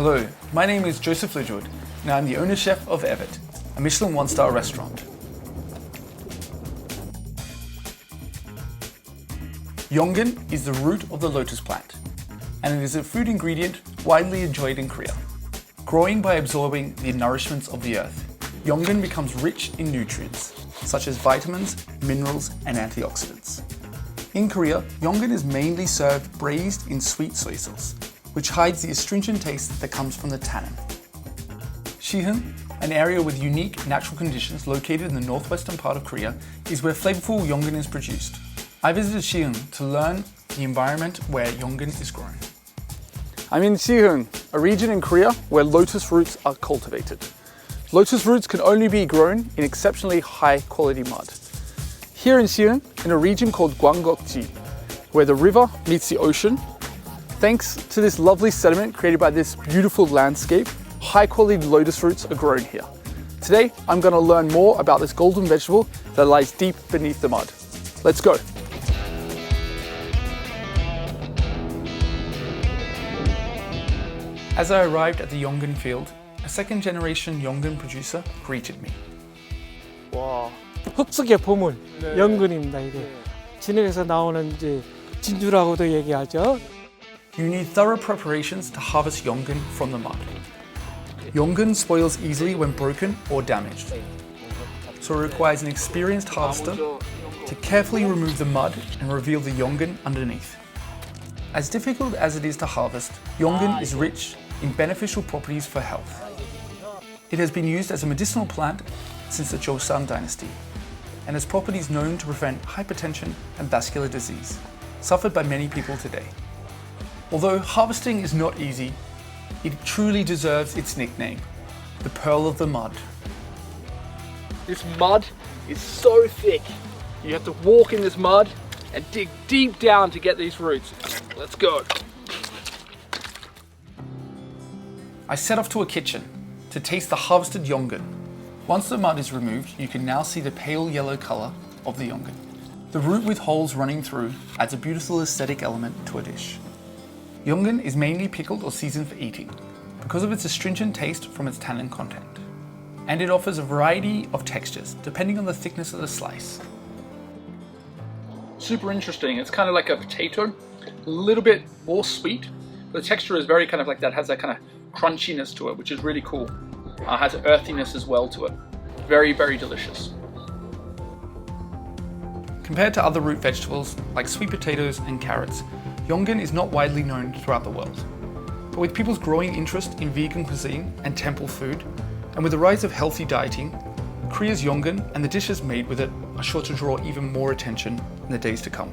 Hello, my name is Joseph Lijoud, and I'm the owner chef of e빗, a Michelin one-star restaurant. Yeongeun is the root of the lotus plant, and it is a food ingredient widely enjoyed in Korea. Growing by absorbing the nourishments of the earth, Yeongeun becomes rich in nutrients, such as vitamins, minerals, and antioxidants. In Korea, Yeongeun is mainly served braised in sweet soy sauce, which hides the astringent taste that comes from the tannin. CHN, an area with unique natural conditions located in the northwestern part of Korea, is where flavorful Yeongeun is produced. I visited CHN to learn the environment where Yeongeun is grown. I'm in CHN, a region in Korea where lotus roots are cultivated. Lotus roots can only be grown in exceptionally high quality mud. Here in CHN, in a region called Gwanggokji, where the river meets the ocean, thanks to this lovely sediment created by this beautiful landscape, high quality lotus roots are grown here. Today, I'm going to learn more about this golden vegetable that lies deep beneath the mud. Let's go. As I arrived at the Yeongeun field, a second generation Yeongeun producer greeted me. 와, 흡수계 보물 연근입니다. 이게 진흙에서 나오는 이제 진주라고도 얘기하죠. You need thorough preparations to harvest Yeongeun from the mud. Yeongeun spoils easily when broken or damaged, so it requires an experienced harvester to carefully remove the mud and reveal the Yeongeun underneath. As difficult as it is to harvest, Yeongeun is rich in beneficial properties for health. It has been used as a medicinal plant since the Joseon dynasty, and has properties known to prevent hypertension and vascular disease, suffered by many people today. Although harvesting is not easy, it truly deserves its nickname, the Pearl of the Mud. This mud is so thick. You have to walk in this mud and dig deep down to get these roots. Let's go. I set off to a kitchen to taste the harvested Yeongeun. Once the mud is removed, you can now see the pale yellow color of the Yeongeun. The root with holes running through adds a beautiful aesthetic element to a dish. Yeongeun is mainly pickled or seasoned for eating because of its astringent taste from its tannin content. And it offers a variety of textures depending on the thickness of the slice. Super interesting. It's kind of like a potato, a little bit more sweet. But the texture is very kind of like that, has that kind of crunchiness to it, which is really cool. Has earthiness as well to it. Very, very delicious. Compared to other root vegetables like sweet potatoes and carrots, Yeongeun is not widely known throughout the world. But with people's growing interest in vegan cuisine and temple food, and with the rise of healthy dieting, Korea's Yeongeun and the dishes made with it are sure to draw even more attention in the days to come.